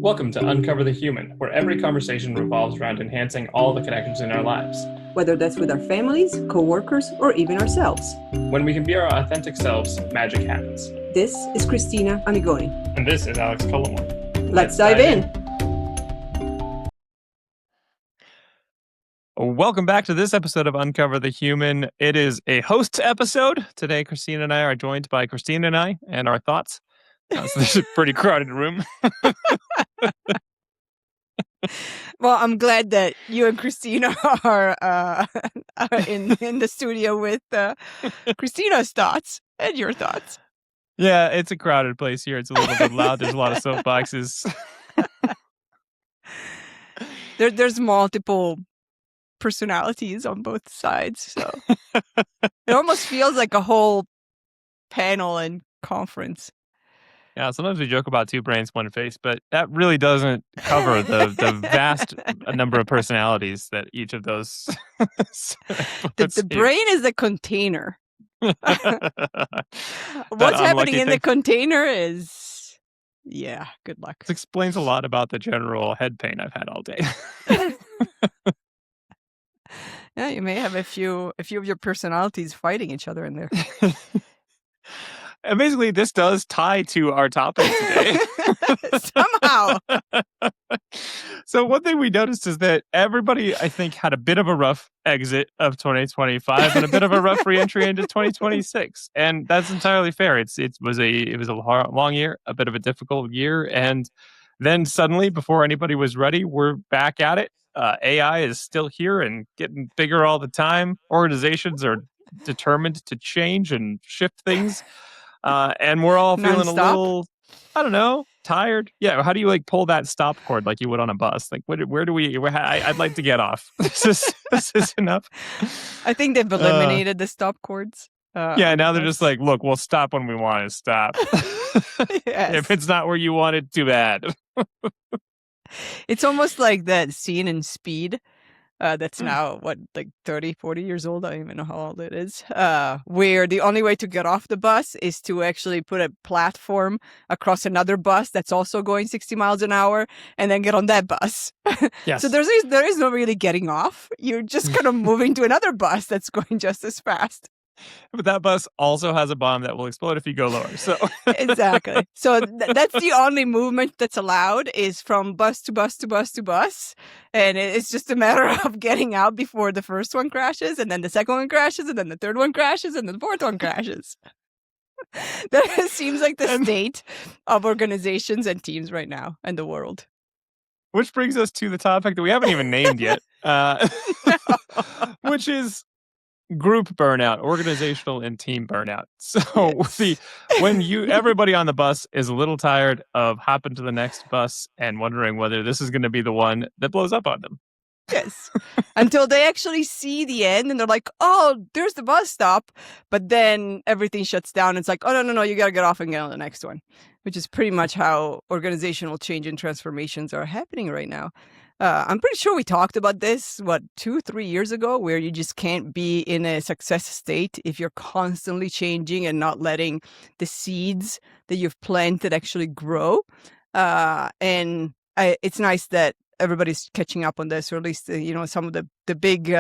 Welcome to Uncover the Human, where every conversation revolves around enhancing all the connections in our lives. Whether that's with our families, co-workers, or even ourselves. When we can be our authentic selves, magic happens. This is Cristina Amigoni. And this is Alex Cullimore. Let's dive in. Welcome back to this episode of Uncover the Human. It is a host episode. Today, Cristina and I are joined by Cristina and I and our thoughts. So this is a pretty crowded room. Well, I'm glad that you and Cristina are in the studio with Cristina's thoughts and your thoughts. Yeah, it's a crowded place here. It's a little bit loud. There's a lot of soapboxes. There's multiple personalities on both sides, so it almost feels like a whole panel and conference. Yeah, sometimes we joke about two brains, one face, but that really doesn't cover the vast number of personalities that each of those. The brain is the container. What's happening in the container is, yeah, good luck. This explains a lot about the general head pain I've had all day. Yeah, you may have a few of your personalities fighting each other in there. And basically, this does tie to our topic today. Somehow. So one thing we noticed is that everybody, I think, had a bit of a rough exit of 2025 and a bit of a rough reentry into 2026. And that's entirely fair. It was a long year, a bit of a difficult year. And then suddenly, before anybody was ready, we're back at it. AI is still here and getting bigger all the time. Organizations are determined to change and shift things. And we're all feeling Nonstop? a little, I don't know, tired. Yeah. How do you pull that stop cord like you would on a bus? Where do we, I'd like to get off. This is enough. I think they've eliminated the stop cords. Yeah. Now they're just like, look, we'll stop when we want to stop. Yes. If it's not where you want it, too bad. It's almost like that scene in Speed. That's now, 30, 40 years old? I don't even know how old it is. Where the only way to get off the bus is to actually put a platform across another bus that's also going 60 miles an hour and then get on that bus. Yes. So there is no really getting off. You're just kind of moving to another bus that's going just as fast. But that bus also has a bomb that will explode if you go lower. So Exactly. So that's the only movement that's allowed is from bus to bus to bus to bus. And it's just a matter of getting out before the first one crashes, and then the second one crashes, and then the third one crashes, and then the fourth one crashes. That seems like the state of organizations and teams right now and the world. Which brings us to the topic that we haven't even named yet, which is group burnout, organizational and team burnout. So Yes. everybody on the bus is a little tired of hopping to the next bus and wondering whether this is going to be the one that blows up on them. Yes. Until they actually see the end and they're like, oh, there's the bus stop. But then everything shuts down. It's like, oh, no, you got to get off and get on the next one, which is pretty much how organizational change and transformations are happening right now. I'm pretty sure we talked about this, 2-3 years ago, where you just can't be in a success state if you're constantly changing and not letting the seeds that you've planted actually grow. It's nice that everybody's catching up on this, or at least, some of the big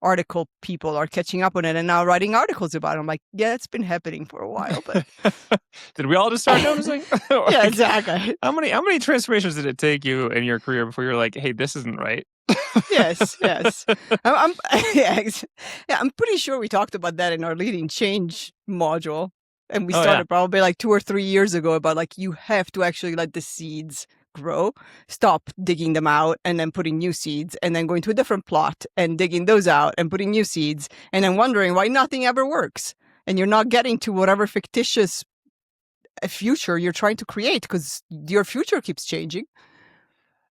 article people are catching up on it and now writing articles about it. I'm like, yeah, it's been happening for a while, but Did we all just start noticing? yeah, exactly. How many transformations did it take you in your career before you're like, hey, this isn't right? Yes. I'm pretty sure we talked about that in our leading change module. And we started probably 2 or 3 years ago about you have to actually let the seeds grow, stop digging them out and then putting new seeds, and then going to a different plot and digging those out and putting new seeds, and then wondering why nothing ever works. And you're not getting to whatever fictitious future you're trying to create because your future keeps changing.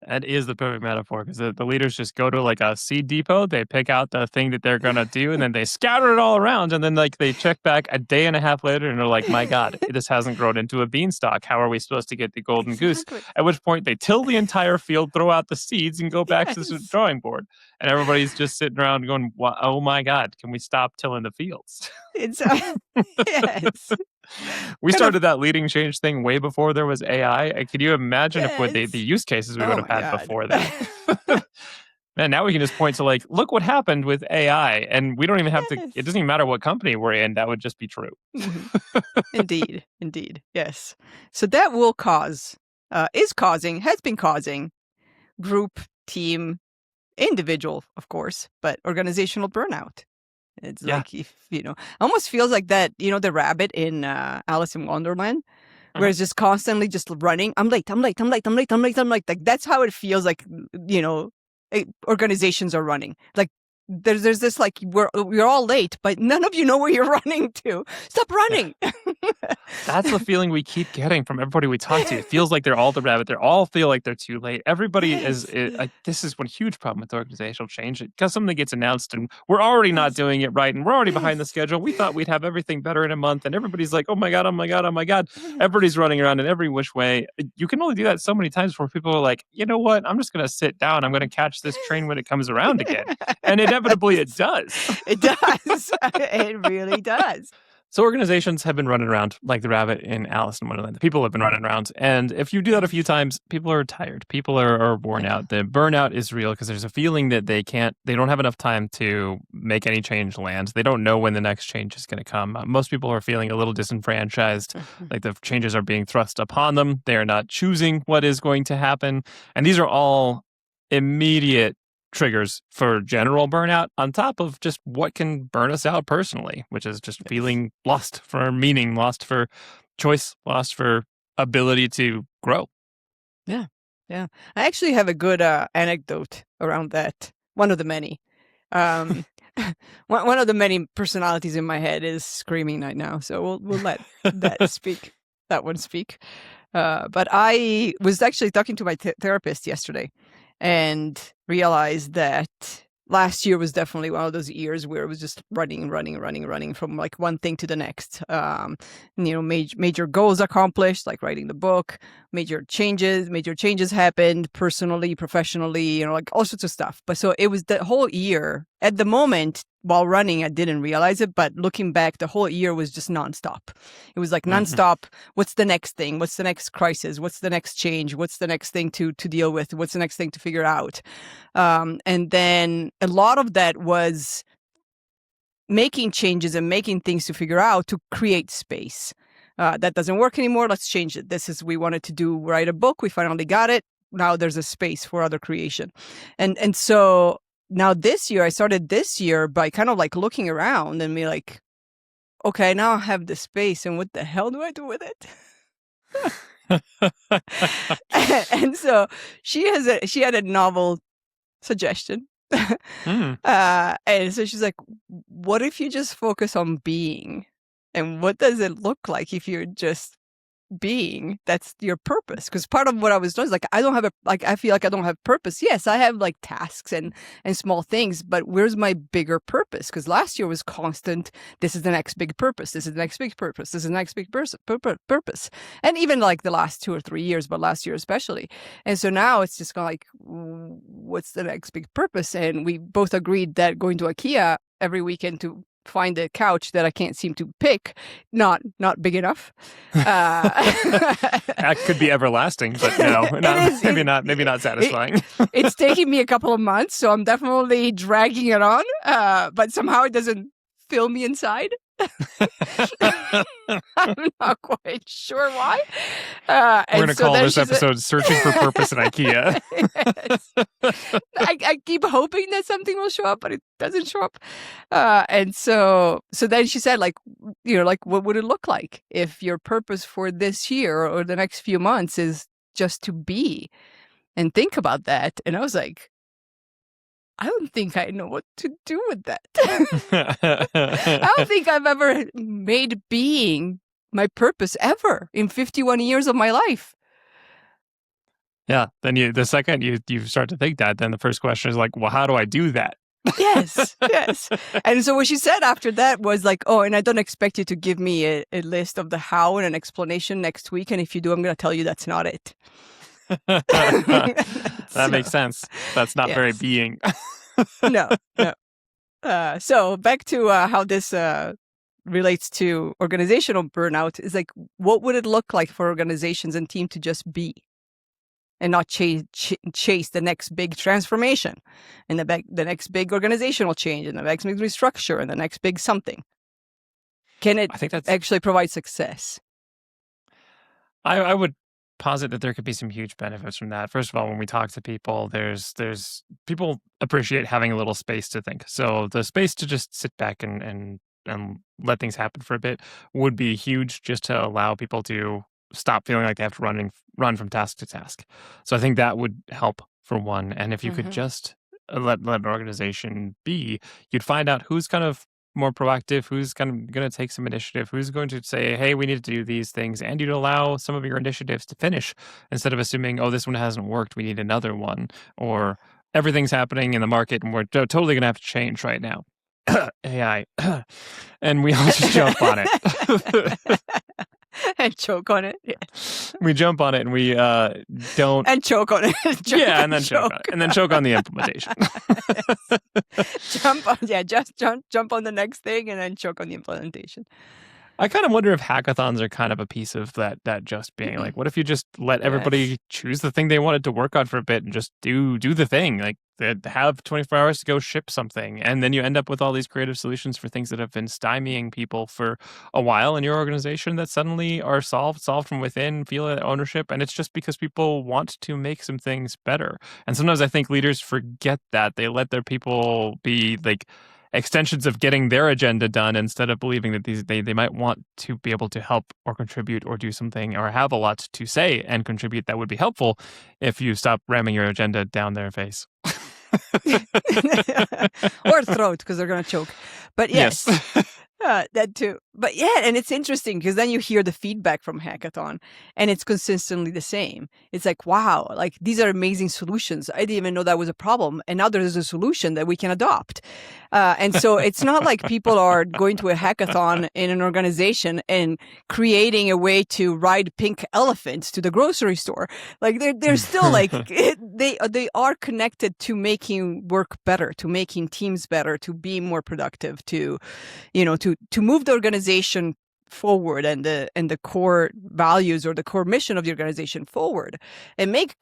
That is the perfect metaphor, because the leaders just go to a seed depot, they pick out the thing that they're going to do, and then they scatter it all around, and then they check back a day and a half later, and they're like, my God, this hasn't grown into a beanstalk. How are we supposed to get the golden goose? At which point they till the entire field, throw out the seeds, and go back to the drawing board. And everybody's just sitting around going, oh my God, can we stop tilling the fields? It's yes. We Kind of- started that leading change thing way before there was AI. Can you imagine if with the Yes. use cases we Oh would have my had God. before that? Man, now we can just point to like, look what happened with AI, and we don't even have to. Yes. It doesn't even matter what company we're in. That would just be true. Indeed. Yes. So that will cause, has been causing group, team, individual, of course, but organizational burnout. It's Yeah. like, if, almost feels like that, the rabbit in Alice in Wonderland, where it's just constantly just running. I'm late. Like, that's how it feels like, organizations are running. Like, there's this like we're all late, but none of you know where you're running to. Stop running. That's the feeling we keep getting from everybody we talk to. It feels like they're all the rabbit. They all feel like they're too late. Everybody this is one huge problem with organizational change, because something gets announced and we're already not doing it right, and we're already behind the schedule. We thought we'd have everything better in a month, and everybody's like, oh my God. Everybody's running around in every which way. You can only do that so many times before people are like, you know what? I'm just going to sit down. I'm going to catch this train when it comes around again. And inevitably it does. It does. It really does. So organizations have been running around like the rabbit in Alice in Wonderland. The people have been running around. And if you do that a few times, people are tired. People are worn out. The burnout is real because there's a feeling that they don't have enough time to make any change land. They don't know when the next change is going to come. Most people are feeling a little disenfranchised, like the changes are being thrust upon them. They are not choosing what is going to happen. And these are all immediate triggers for general burnout, on top of just what can burn us out personally, which is just feeling lost for meaning, lost for choice, lost for ability to grow. Yeah. I actually have a good anecdote around that. One of the many. One of the many personalities in my head is screaming right now, so we'll let that speak. That one speak. But I was actually talking to my therapist yesterday, and realized that last year was definitely one of those years where it was just running from like one thing to the next. Major goals accomplished, like writing the book, major changes happened personally, professionally, like all sorts of stuff. But so it was the whole year. At the moment, while running, I didn't realize it, but looking back, the whole year was just nonstop. It was like nonstop. What's the next thing? What's the next crisis? What's the next change? What's the next thing to deal with? What's the next thing to figure out? And then a lot of that was making changes and making things to figure out to create space. That doesn't work anymore. Let's change it. We wanted to write a book. We finally got it. Now there's a space for other creation. And so now this year, I started this year by kind of like looking around and be like, okay, now I have the space, and what the hell do I do with it? And so she had a novel suggestion. And so she's like, what if you just focus on being? And what does it look like if you're just being? That's your purpose. Because part of what I was doing is like, I feel like I don't have purpose. Yes, I have like tasks and small things, but where's my bigger purpose? Because last year was constant. This is the next big purpose. This is the next big purpose. This is the next big purpose. And even like the last 2 or 3 years, but last year especially. And so now it's just kind of like, what's the next big purpose? And we both agreed that going to IKEA every weekend to find a couch that I can't seem to pick, not big enough. That could be everlasting, but no, maybe not satisfying. It's taking me a couple of months, so I'm definitely dragging it on. But somehow it doesn't fill me inside. I'm not quite sure why. We're going to call this episode "Searching for Purpose in IKEA." Yes. I keep hoping that something will show up, but it doesn't show up. And so then she said, like, what would it look like if your purpose for this year or the next few months is just to be, and think about that. And I was like, I don't think I know what to do with that. I don't think I've ever made being my purpose ever in 51 years of my life. Yeah. Then the second you start to think that, then the first question is like, well, how do I do that? Yes. And so what she said after that was like, oh, and I don't expect you to give me a list of the how and an explanation next week. And if you do, I'm going to tell you that's not it. That makes sense. That's not very being. No. So back to how this relates to organizational burnout is like, what would it look like for organizations and team to just be and not chase the next big transformation and the next big organizational change and the next big restructure and the next big something? Can it actually provide success? I would posit that there could be some huge benefits from that. First of all, when we talk to people, there's people appreciate having a little space to think. So the space to just sit back and let things happen for a bit would be huge, just to allow people to stop feeling like they have to run from task to task. So I think that would help for one. And if you could just let an organization be, you'd find out who's kind of more proactive, who's kind of going to take some initiative, who's going to say, hey, we need to do these things. And you'd allow some of your initiatives to finish instead of assuming, oh, this one hasn't worked, we need another one. Or everything's happening in the market and we're totally going to have to change right now. AI. And we all just jump on it. And choke on it. Yeah. We jump on it and we don't. And choke on it. And then choke on it. And then choke on the implementation. Jump on the next thing and then choke on the implementation. I kind of wonder if hackathons are kind of a piece of that just being like, what if you just let everybody choose the thing they wanted to work on for a bit and just do the thing? Like, have 24 hours to go ship something. And then you end up with all these creative solutions for things that have been stymieing people for a while in your organization that suddenly are solved from within, feel that ownership. And it's just because people want to make some things better. And sometimes I think leaders forget that. They let their people be like extensions of getting their agenda done instead of believing that they might want to be able to help or contribute or do something or have a lot to say and contribute that would be helpful if you stop ramming your agenda down their face. Or throat, because they're going to choke. But yes. That too. But yeah, and it's interesting because then you hear the feedback from Hackathon and it's consistently the same. It's like, wow, like these are amazing solutions. I didn't even know that was a problem. And now there's a solution that we can adopt. And so it's not like people are going to a hackathon in an organization and creating a way to ride pink elephants to the grocery store. Like they're still like, they are connected to making work better, to making teams better, to be more productive, to move the organization forward and the core values or the core mission of the organization forward and make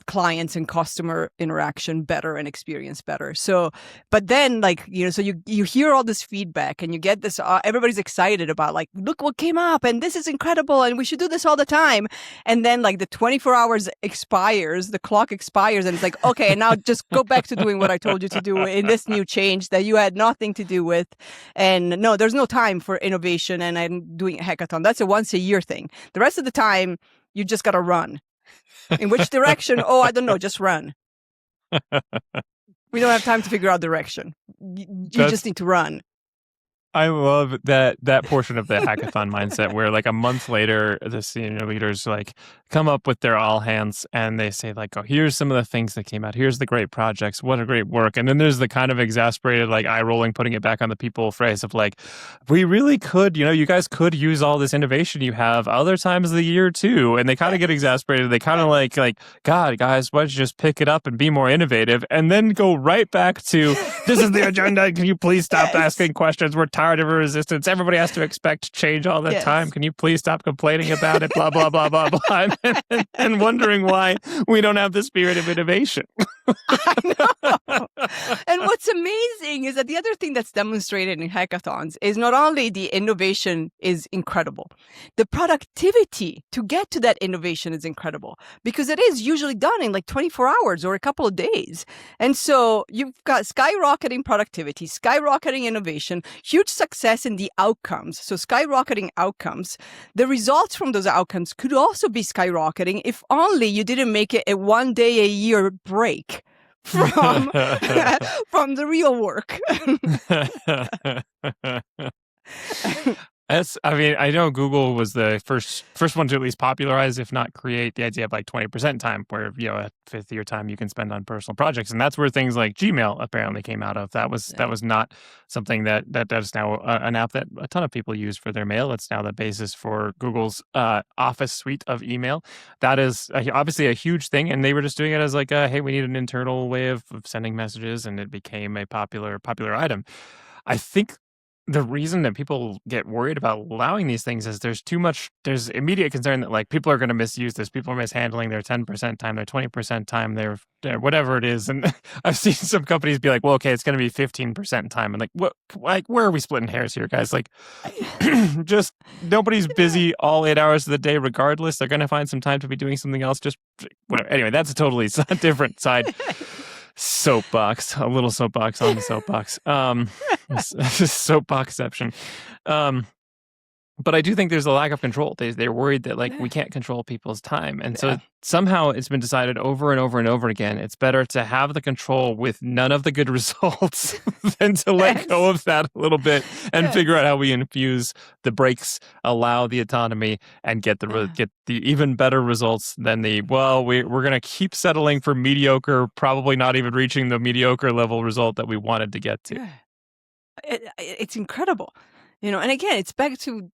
clients and customer interaction better and experience better. So but then so you hear all this feedback and you get this everybody's excited about like, look what came up and this is incredible and we should do this all the time, and then like the 24 hours expires, the clock expires, and it's like, okay, now just go back to doing what I told you to do in this new change that you had nothing to do with. And no, there's no time for innovation and I'm doing a hackathon. That's a once a year thing. The rest of the time you just got to run. In which direction? Oh, I don't know. Just run. We don't have time to figure out direction. You just need to run. I love that portion of the hackathon mindset where like a month later, the senior leaders like come up with their all hands and they say like, oh, here's some of the things that came out. Here's the great projects. What a great work. And then there's the kind of exasperated, like eye rolling, putting it back on the people phrase of like, we really could, you guys could use all this innovation you have other times of the year too. And they kind of get exasperated. They kind of like, God, guys, why don't you just pick it up and be more innovative? And then go right back to, this is the agenda. Can you please stop asking questions? We're tired of resistance. Everybody has to expect change all the time. Can you please stop complaining about it? Blah, blah, blah, blah, blah. And wondering why we don't have the spirit of innovation. I know. And what's amazing is that the other thing that's demonstrated in hackathons is not only the innovation is incredible, the productivity to get to that innovation is incredible because it is usually done in like 24 hours or a couple of days. And so you've got skyrocketing productivity, skyrocketing innovation, huge success in the outcomes. So skyrocketing outcomes, the results from those outcomes could also be skyrocketing if only you didn't make it a 1 day a year break from from the real work. I know Google was the first one to at least popularize, if not create, the idea of like 20% time, where a fifth of your time you can spend on personal projects, and that's where things like Gmail apparently came out of. That was not something that is now an app that a ton of people use for their mail. It's now the basis for Google's Office suite of email. That is obviously a huge thing, and they were just doing it as like, hey, we need an internal way of sending messages, and it became a popular item. I think the reason that people get worried about allowing these things is there's immediate concern that like people are going to misuse this. People are mishandling their 10% time, their 20% time, their whatever it is. And I've seen some companies be like, well, okay, it's going to be 15% time. And like, what, like, where are we splitting hairs here, guys? Like, just nobody's busy all 8 hours of the day, regardless. They're going to find some time to be doing something else. Just whatever. Anyway, that's a totally different side. Soapbox, a little soapbox on the soapbox. Soapboxception. But I do think there's a lack of control. They're worried that like we can't control people's time. And so somehow it's been decided over and over and over again, it's better to have the control with none of the good results than to let go of that a little bit and figure out how we infuse the brakes, allow the autonomy, and get the even better results than we're going to keep settling for mediocre, probably not even reaching the mediocre level result that we wanted to get to. It's incredible. And again, it's back to,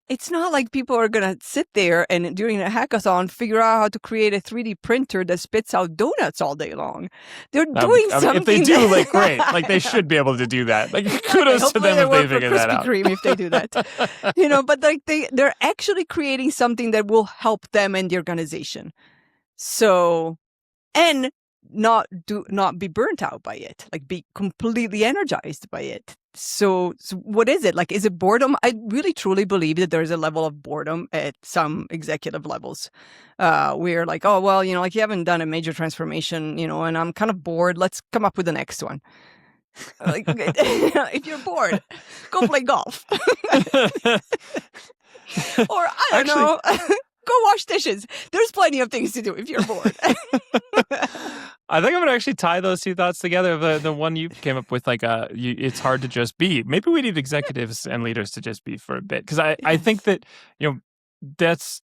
it's not like people are going to sit there and during a hackathon figure out how to create a 3D printer that spits out donuts all day long. They're doing something. If they do, like, great. Like, they should be able to do that. Like, kudos to them if they figure that out. Krispy Kreme if they do that. But like they're actually creating something that will help them and the organization. So, and not be burnt out by it, like be completely energized by it. So what is it? Like, is it boredom? I really truly believe that there's a level of boredom at some executive levels where like, oh, well, like you haven't done a major transformation, and I'm kind of bored. Let's come up with the next one. Like, if you're bored, go play golf. Or I don't know. Go wash dishes. There's plenty of things to do if you're bored. I think I'm going to actually tie those two thoughts together. The one you came up with, like, it's hard to just be. Maybe we need executives and leaders to just be for a bit. Because I think that,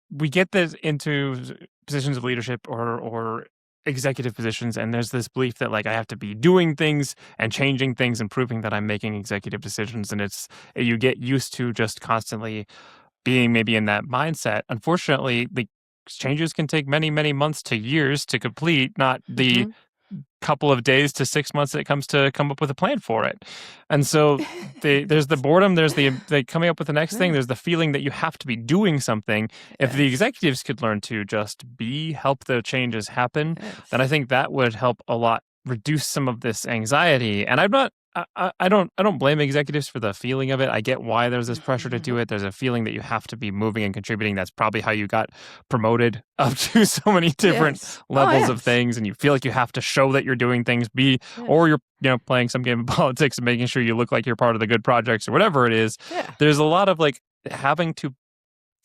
we get this into positions of leadership or executive positions, and there's this belief that, like, I have to be doing things and changing things and proving that I'm making executive decisions. And you get used to just constantly being maybe in that mindset. Unfortunately, the changes can take many, many months to years to complete, not the couple of days to 6 months that it comes to come up with a plan for it. And so there's the boredom, there's the coming up with the next thing, there's the feeling that you have to be doing something. If the executives could learn to just help the changes happen, then I think that would help a lot reduce some of this anxiety. And I don't blame executives for the feeling of it. I get why there's this pressure to do it. There's a feeling that you have to be moving and contributing. That's probably how you got promoted up to so many different levels of things. And you feel like you have to show that you're doing things, or you're playing some game of politics and making sure you look like you're part of the good projects or whatever it is. Yeah. There's a lot of like having to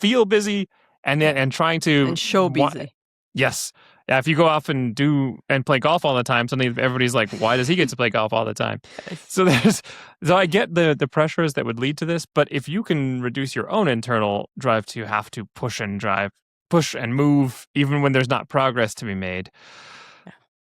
feel busy and trying to and show busy. Yes. Yeah, if you go off and play golf all the time, suddenly everybody's like, why does he get to play golf all the time? So I get the pressures that would lead to this, but if you can reduce your own internal drive to have to push and move, even when there's not progress to be made,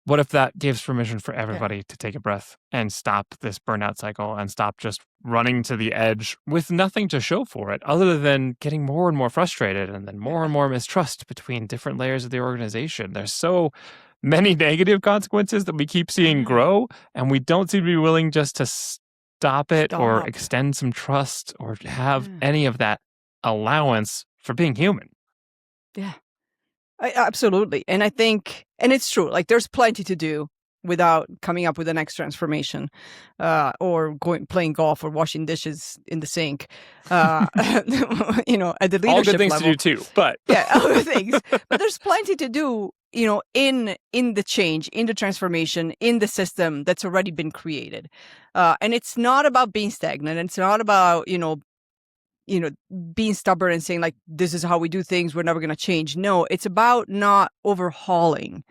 what if that gives permission for everybody to take a breath and stop this burnout cycle and stop just running to the edge with nothing to show for it other than getting more and more frustrated and then more and more mistrust between different layers of the organization? There's so many negative consequences that we keep seeing grow, and we don't seem to be willing just to stop it or extend some trust or have any of that allowance for being human. Yeah. Absolutely. And I think, and it's true, like there's plenty to do without coming up with the next transformation or playing golf or washing dishes in the sink, at the leadership level. All good things to do too, but. Yeah, other things. But there's plenty to do, in the change, in the transformation, in the system that's already been created. And it's not about being stagnant. It's not about, being stubborn and saying like, this is how we do things, we're never going to change. No, it's about not overhauling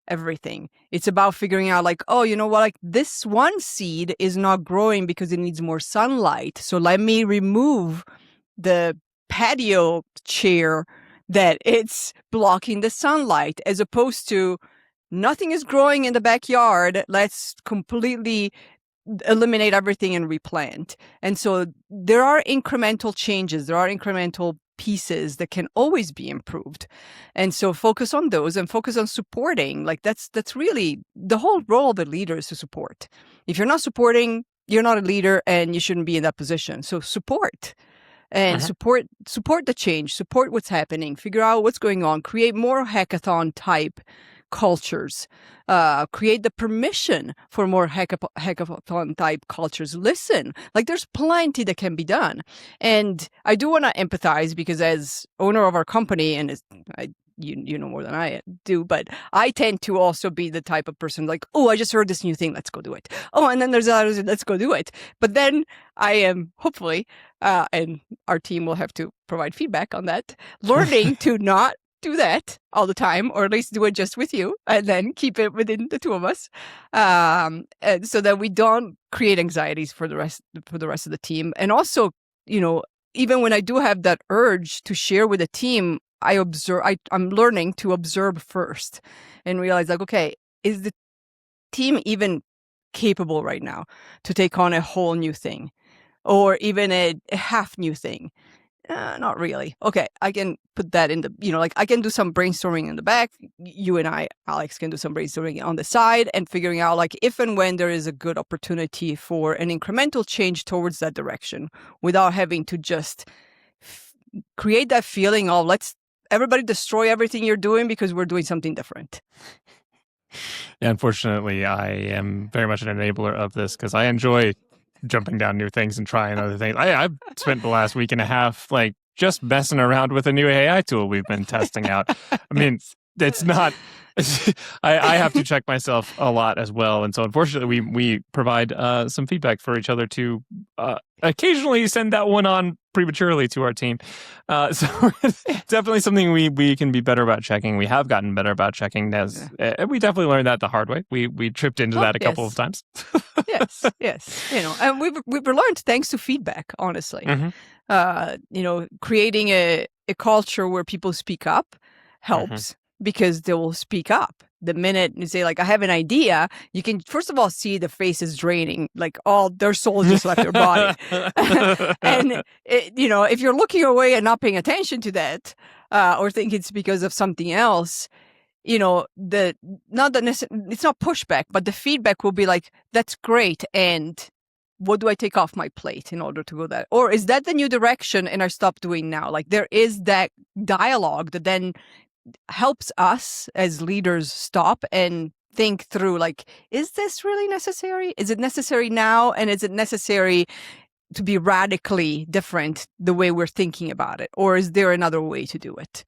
everything. It's about figuring out like, oh, you know what, like this one seed is not growing because it needs more sunlight. So let me remove the patio chair that it's blocking the sunlight, as opposed to nothing is growing in the backyard. Let's completely eliminate everything and replant. And so there are incremental changes, there are incremental pieces that can always be improved. And so focus on those and focus on supporting. Like that's really the whole role of the leader is to support. If you're not supporting, you're not a leader and you shouldn't be in that position. So support. And support the change, support what's happening, figure out what's going on, create more hackathon type cultures, create the permission for more hackathon type cultures. Listen, like there's plenty that can be done. And I do want to empathize because as owner of our company, and you know more than I do, but I tend to also be the type of person like, oh, I just heard this new thing, let's go do it. Oh, and then there's others, let's go do it. But then I am hopefully, and our team will have to provide feedback on that, learning to not do that all the time, or at least do it just with you, and then keep it within the two of us, and so that we don't create anxieties for the rest of the team. And also, even when I do have that urge to share with the team, I'm learning to observe first and realize like, okay, is the team even capable right now to take on a whole new thing or even a half new thing? Not really. Okay, I can put that in the, I can do some brainstorming in the back. You and I, Alex, can do some brainstorming on the side and figuring out like if and when there is a good opportunity for an incremental change towards that direction without having to just create that feeling of let's everybody destroy everything you're doing because we're doing something different. Yeah, unfortunately, I am very much an enabler of this because I enjoy jumping down new things and trying other things. I've spent the last week and a half like just messing around with a new AI tool we've been testing out. I mean, it's not. I have to check myself a lot as well, and so unfortunately, we provide some feedback for each other to occasionally send that one on prematurely to our team. So it's definitely something we can be better about checking. We have gotten better about checking. We definitely learned that the hard way. We tripped into that a couple of times. yes. And we've learned thanks to feedback. Honestly, creating a culture where people speak up helps. Because they will speak up. The minute you say, like, I have an idea, you can, first of all, see the faces draining, like all their soul just left their body. And, if you're looking away and not paying attention to that, or think it's because of something else, it's not pushback, but the feedback will be like, that's great. And what do I take off my plate in order to go that? Or is that the new direction and I stop doing now? Like there is that dialogue that then helps us as leaders stop and think through like, is this really necessary? Is it necessary now? And is it necessary to be radically different the way we're thinking about it? Or is there another way to do it?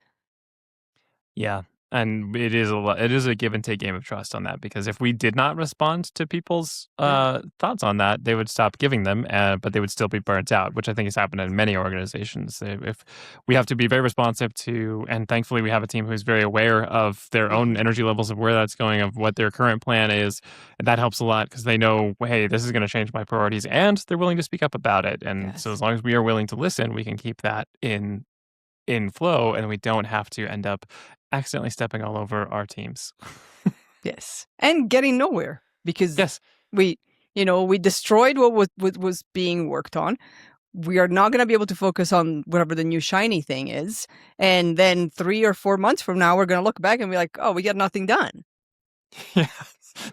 Yeah. And it is a give and take game of trust on that, because if we did not respond to people's thoughts on that, they would stop giving them, but they would still be burnt out, which I think has happened in many organizations. If we have to be very responsive to, and thankfully we have a team who's very aware of their own energy levels, of where that's going, of what their current plan is, and that helps a lot because they know, hey, this is going to change my priorities, and they're willing to speak up about it. And so as long as we are willing to listen, we can keep that in flow, and we don't have to end up accidentally stepping all over our teams. Yes. And getting nowhere because we destroyed what was being worked on. We are not going to be able to focus on whatever the new shiny thing is. And then 3 or 4 months from now, we're going to look back and be like, oh, we got nothing done. Yeah.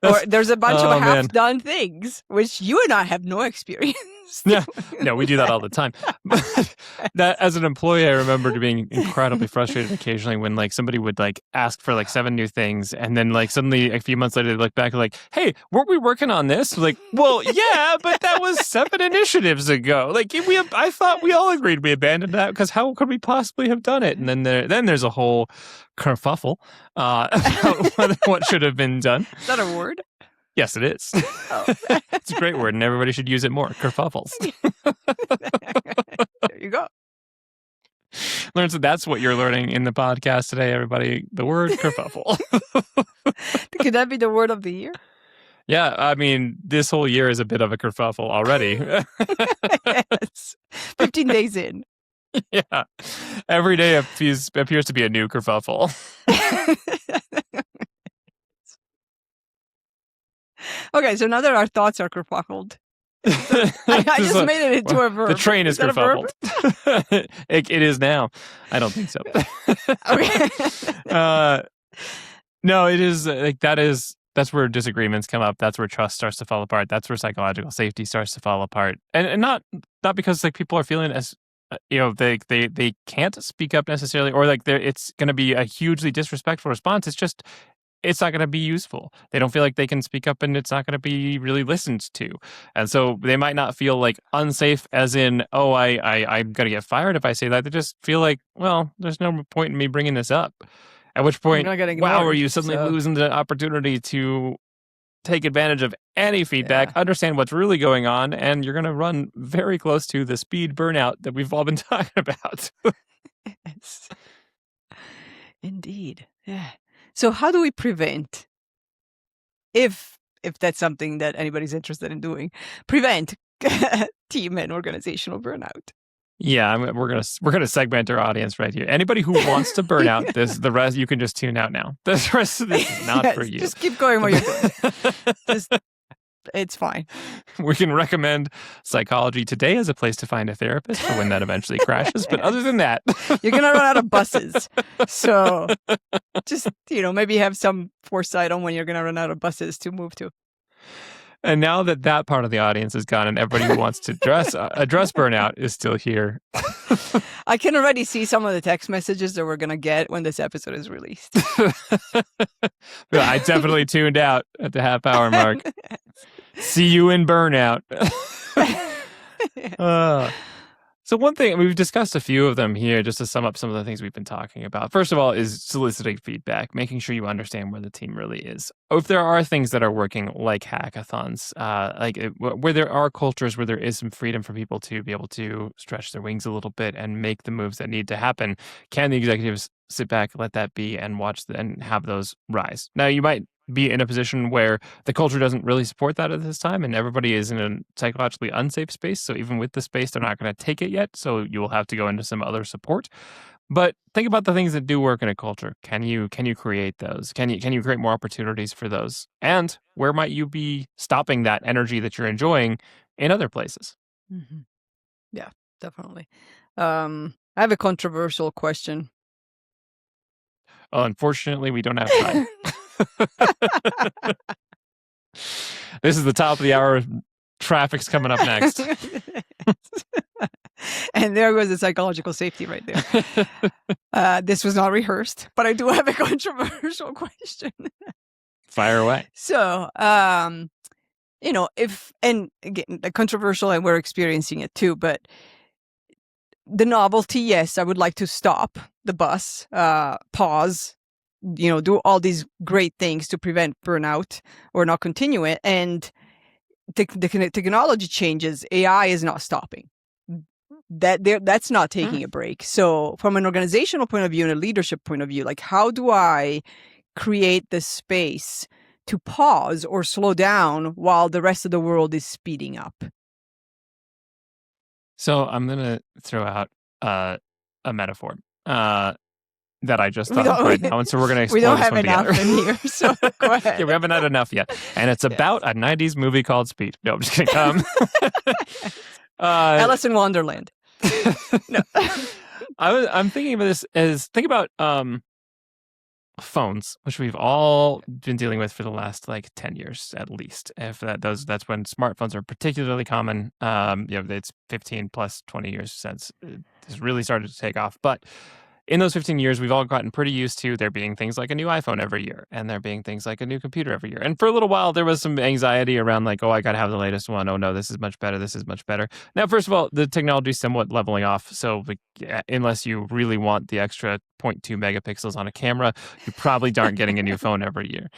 Or there's a bunch of half-done things, which you and I have no experience. Yeah, no, we do that all the time. That as an employee, I remember being incredibly frustrated occasionally when like somebody would like ask for like 7 new things, and then like suddenly a few months later they look back like, "Hey, weren't we working on this?" Like, well, yeah, but that was 7 initiatives ago. Like, I thought we all agreed we abandoned that because how could we possibly have done it? And then there's a whole kerfuffle about what should have been done. Is that a word? Yes, it is. Oh. It's a great word, and everybody should use it more. Kerfuffles. There you go. Learn, so that's what you're learning in the podcast today, everybody. The word kerfuffle. Could that be the word of the year? Yeah, I mean, this whole year is a bit of a kerfuffle already. Yes. 15 days in. Yeah. Every day appears to be a new kerfuffle. Okay, so now that our thoughts are kerfuffled, I just made it into a verb. The train is kerfuffled. It is now. I don't think so. Okay. No, it is like that's that's where disagreements come up. That's where trust starts to fall apart. That's where psychological safety starts to fall apart. And not because like people are feeling as they can't speak up necessarily, or like it's going to be a hugely disrespectful response. It's just it's not going to be useful. They don't feel like they can speak up, and it's not going to be really listened to. And so they might not feel like unsafe as in, oh, I'm going to get fired if I say that. They just feel like, well, there's no point in me bringing this up. At which point, wow, are you suddenly losing the opportunity to take advantage of any feedback, understand what's really going on, and you're going to run very close to the speed burnout that we've all been talking about. Yes. Indeed. Yeah. So how do we prevent, if that's something that anybody's interested in doing, prevent team and organizational burnout? Yeah, we're gonna segment our audience right here. Anybody who wants to burn out, the rest you can just tune out now. The rest of this is not for you. Just keep going while you're doing. It's fine. We can recommend Psychology Today as a place to find a therapist for when that eventually crashes. But other than that, you're gonna run out of buses. So just maybe have some foresight on when you're gonna run out of buses to move to. And now that part of the audience is gone, and everybody who wants to address burnout is still here. I can already see some of the text messages that we're going to get when this episode is released. I definitely tuned out at the half-hour mark. See you in burnout. So one thing, we've discussed a few of them here just to sum up some of the things we've been talking about. First of all is soliciting feedback, making sure you understand where the team really is. If there are things that are working like hackathons, where there are cultures where there is some freedom for people to be able to stretch their wings a little bit and make the moves that need to happen, can the executives sit back, let that be, and watch and have those rise? Now, you might be in a position where the culture doesn't really support that at this time, and everybody is in a psychologically unsafe space. So even with the space, they're not going to take it yet. So you will have to go into some other support. But think about the things that do work in a culture. Can you create those? Can you create more opportunities for those? And where might you be stopping that energy that you're enjoying in other places? Mm-hmm. Yeah, definitely. I have a controversial question. Oh, unfortunately, we don't have time. This is the top of the hour. Traffic's coming up next. And there goes the psychological safety right there. This was not rehearsed, but I do have a controversial question. Fire away. So, and again, the controversial, and we're experiencing it too, but the novelty, yes, I would like to stop the bus, pause, do all these great things to prevent burnout or not continue it. And the technology changes. AI is not stopping. That's not taking a break. So from an organizational point of view and a leadership point of view, like, how do I create the space to pause or slow down while the rest of the world is speeding up? So I'm going to throw out a metaphor that I just thought of right now. And so we're going to explore we don't this have one enough together. in here, so go ahead. Yeah, we haven't had enough yet. And it's about a 90s movie called Speed. No, I'm just kidding. Alice in Wonderland. No. I'm thinking about this as, think about phones, which we've all been dealing with for the last 10 years at least. If that's when smartphones are particularly common. It's 15 plus 20 years since it's really started to take off. But in those 15 years, we've all gotten pretty used to there being things like a new iPhone every year, and there being things like a new computer every year. And for a little while, there was some anxiety around I got to have the latest one. Oh no, this is much better. This is much better. Now, first of all, the technology is somewhat leveling off. So unless you really want the extra 0.2 megapixels on a camera, you probably aren't getting a new phone every year.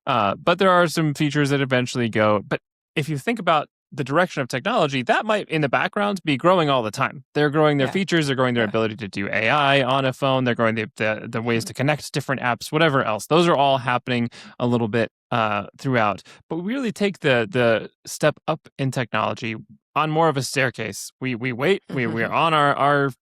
But there are some features that eventually go. But if you think about the direction of technology, that might in the background be growing all the time. They're growing their features, they're growing their ability to do AI on a phone, they're growing the ways to connect different apps, whatever else. Those are all happening a little bit throughout. But we really take the step up in technology on more of a staircase. We wait, we're on our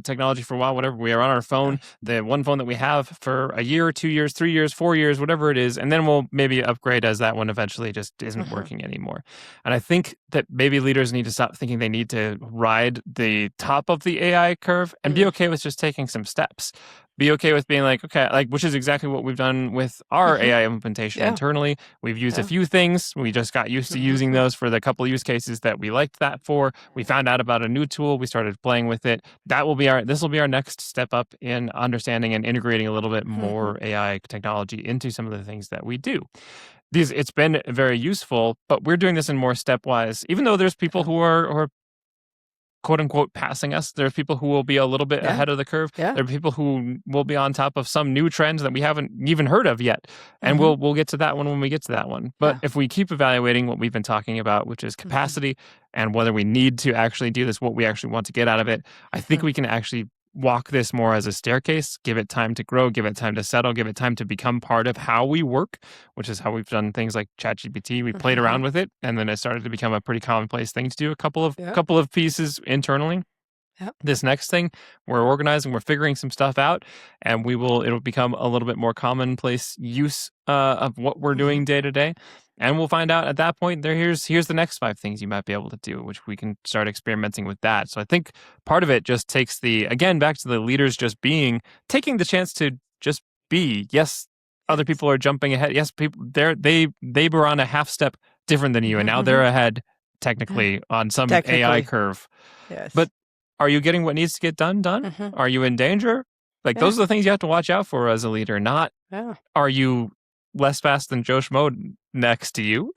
technology for a while, whatever. We are on our phone, the one phone that we have for a year, 2 years, 3 years, 4 years, whatever it is. And then we'll maybe upgrade as that one eventually just isn't working anymore. And I think that maybe leaders need to stop thinking they need to ride the top of the AI curve and be okay with just taking some steps. be okay with being like, okay, like, which is exactly what we've done with our AI implementation internally. We've used a few things. We just got used to using those for the couple use cases that we liked that for. We found out about a new tool. We started playing with it. This will be our next step up in understanding and integrating a little bit more AI technology into some of the things that we do. It's been very useful, but we're doing this in more stepwise. Even though there's people who are quote unquote passing us, there are people who will be a little bit ahead of the curve. There are people who will be on top of some new trends that we haven't even heard of yet, and we'll get to that one when we get to that one. But if we keep evaluating what we've been talking about, which is capacity and whether we need to actually do this, what we actually want to get out of it, I think we can actually walk this more as a staircase, give it time to grow, give it time to settle, give it time to become part of how we work, which is how we've done things like ChatGPT. We played around with it, and then it started to become a pretty commonplace thing to do a couple of pieces internally. This next thing, we're organizing, we're figuring some stuff out, and it'll become a little bit more commonplace use of what we're doing day to day. And we'll find out at that point, here's the next 5 things you might be able to do, which we can start experimenting with that. So I think part of it just takes back to the leaders just taking the chance to just be. Yes, other people are jumping ahead. Yes, they were on a half step different than you, and now they're ahead technically on some AI curve. Yes. But are you getting what needs to get done? Are you in danger? Like those are the things you have to watch out for as a leader, not are you less fast than Joe Schmo next to you?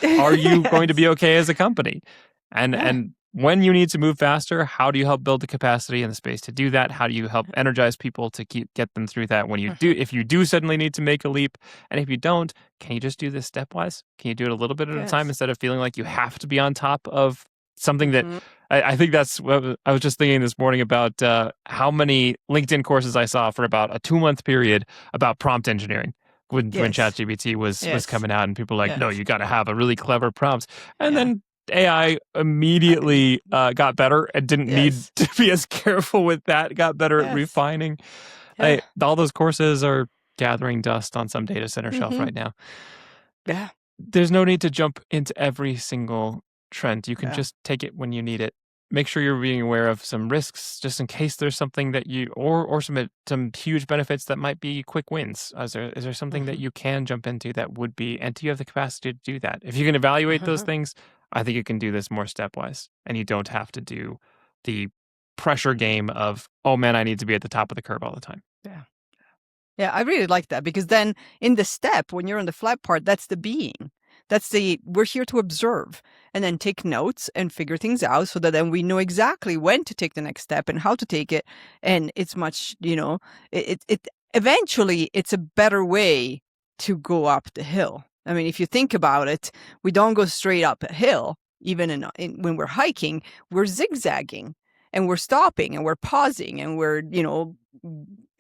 Are you going to be okay as a company? And when you need to move faster, how do you help build the capacity and the space to do that? How do you help energize people to get them through that when you do, if you do suddenly need to make a leap? And if you don't, can you just do this stepwise? Can you do it a little bit at a time instead of feeling like you have to be on top of something that I think that's what I was just thinking this morning about how many LinkedIn courses I saw for about a 2-month period about prompt engineering. When ChatGPT was coming out, and people were like, no, you got to have a really clever prompt. And then AI immediately got better and didn't need to be as careful with that, got better at refining. All those courses are gathering dust on some data center shelf right now. Yeah. There's no need to jump into every single trend. You can just take it when you need it. Make sure you're being aware of some risks, just in case there's something that or some huge benefits that might be quick wins. Is there something that you can jump into that would be, and do you have the capacity to do that? If you can evaluate those things, I think you can do this more stepwise, and you don't have to do the pressure game of, oh man, I need to be at the top of the curve all the time. Yeah, I really like that, because then in the step, when you're on the flat part, that's the being. We're here to observe and then take notes and figure things out, so that then we know exactly when to take the next step and how to take it. And it's much, eventually it's a better way to go up the hill. I mean, if you think about it, we don't go straight up a hill. Even when we're hiking, we're zigzagging, and we're stopping, and we're pausing, and we're,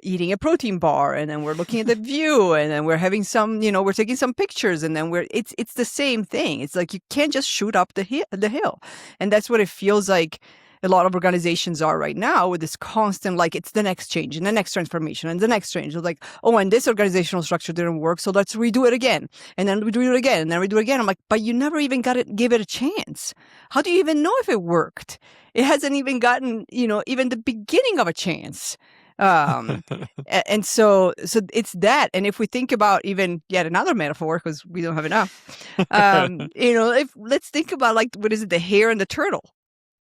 eating a protein bar, and then we're looking at the view, and then we're having some, we're taking some pictures, and then it's the same thing. It's like you can't just shoot up the hill. And that's what it feels like a lot of organizations are right now, with this constant, like, it's the next change and the next transformation and the next change. It's like, oh, and this organizational structure didn't work, so let's redo it again. And then we do it again, and then we do it again. I'm like, but you never even give it a chance. How do you even know if it worked? It hasn't even gotten, even the beginning of a chance. And so it's that. And if we think about even yet another metaphor, because we don't have enough, let's think about, like, what is it, the hare and the turtle?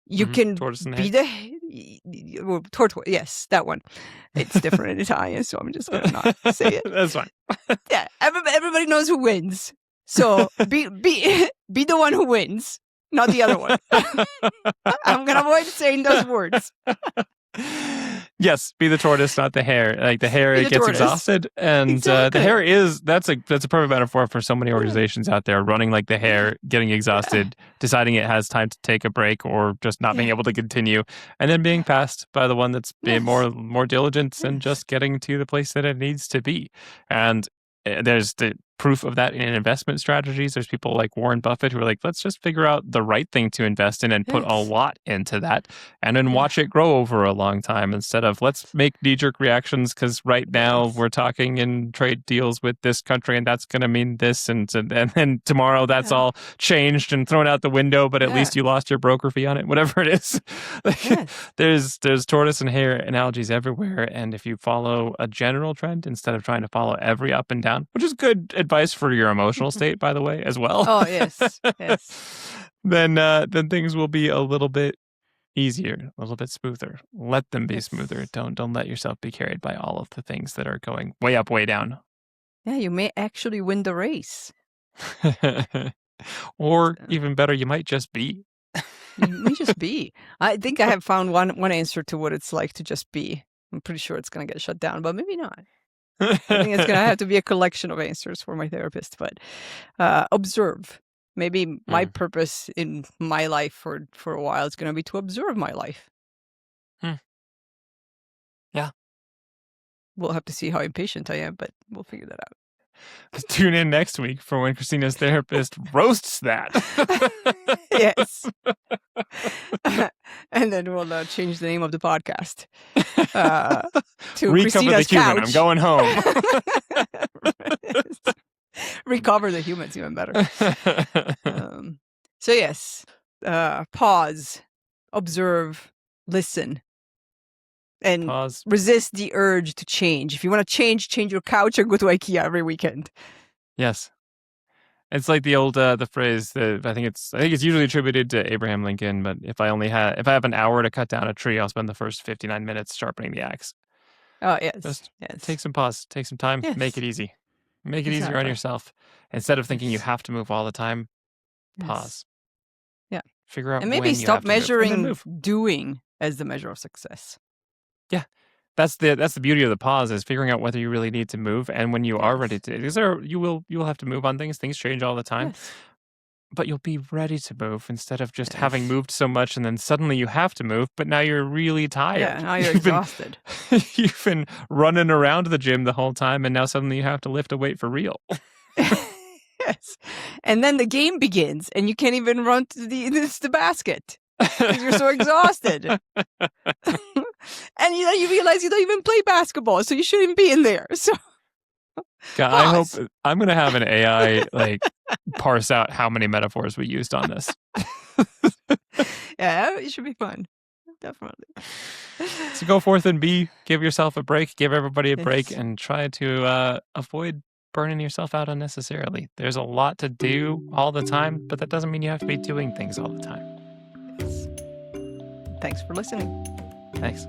You can be the tortoise. Yes, that one. It's different in Italian, so I'm just going to not say it. That's fine. Yeah, everybody knows who wins. So be the one who wins, not the other one. I'm going to avoid saying those words. Yes, be the tortoise, not the hare. Like, the hare, it gets exhausted, and the hare that's a perfect metaphor for so many organizations out there, running like the hare, getting exhausted, deciding it has time to take a break, or just not being able to continue, and then being passed by the one that's being more diligent and just getting to the place that it needs to be. And there's the proof of that in investment strategies. There's people like Warren Buffett who are like, let's just figure out the right thing to invest in and put a lot into that and then watch it grow over a long time instead of let's make knee-jerk reactions because right now we're talking in trade deals with this country and that's going to mean this and then tomorrow that's all changed and thrown out the window, but at least you lost your broker fee on it, whatever it is. There's tortoise and hare analogies everywhere, and if you follow a general trend instead of trying to follow every up and down, which is good advice for your emotional state, by the way, as well. Oh, yes. Then things will be a little bit easier, a little bit smoother. Let them be smoother. Don't let yourself be carried by all of the things that are going way up, way down. Yeah, you may actually win the race. Or even better, you might just be. You may just be. I think I have found one answer to what it's like to just be. I'm pretty sure it's going to get shut down, but maybe not. I think it's going to have to be a collection of answers for my therapist, but observe. Maybe my purpose in my life for a while is going to be to observe my life. Yeah. We'll have to see how impatient I am, but we'll figure that out. Tune in next week for when Christina's therapist roasts that. Yes. And then we'll change the name of the podcast to Recover Christina's the human. Couch. I'm going home. Recover the humans, even better. So yes, pause, observe, listen, and resist the urge to change. If you want to change your couch or go to IKEA every weekend. Yes. It's like the old the phrase that I think it's usually attributed to Abraham Lincoln, but if I have an hour to cut down a tree, I'll spend the first 59 minutes sharpening the axe. Oh, yes. Just take some pause, take some time, make it easy. Make it easier on yourself. Instead of thinking you have to move all the time, pause. Yeah. Figure out and maybe when stop you have to measuring doing as the measure of success. Yeah. That's the beauty of the pause is figuring out whether you really need to move, and when you are ready to, because you will have to move on things. Things change all the time, but you'll be ready to move instead of just having moved so much and then suddenly you have to move, but now you're really tired. Yeah, now you're exhausted. You've been running around the gym the whole time, and now suddenly you have to lift a weight for real. Yes, and then the game begins, and you can't even run to the basket. You're so exhausted. And you realize you don't even play basketball, so you shouldn't be in there. So God, I hope I'm going to have an AI parse out how many metaphors we used on this. Yeah, it should be fun. Definitely. So go forth and give yourself a break, give everybody a break, and try to avoid burning yourself out unnecessarily. There's a lot to do all the time, but that doesn't mean you have to be doing things all the time. Yes. Thanks for listening. Thanks.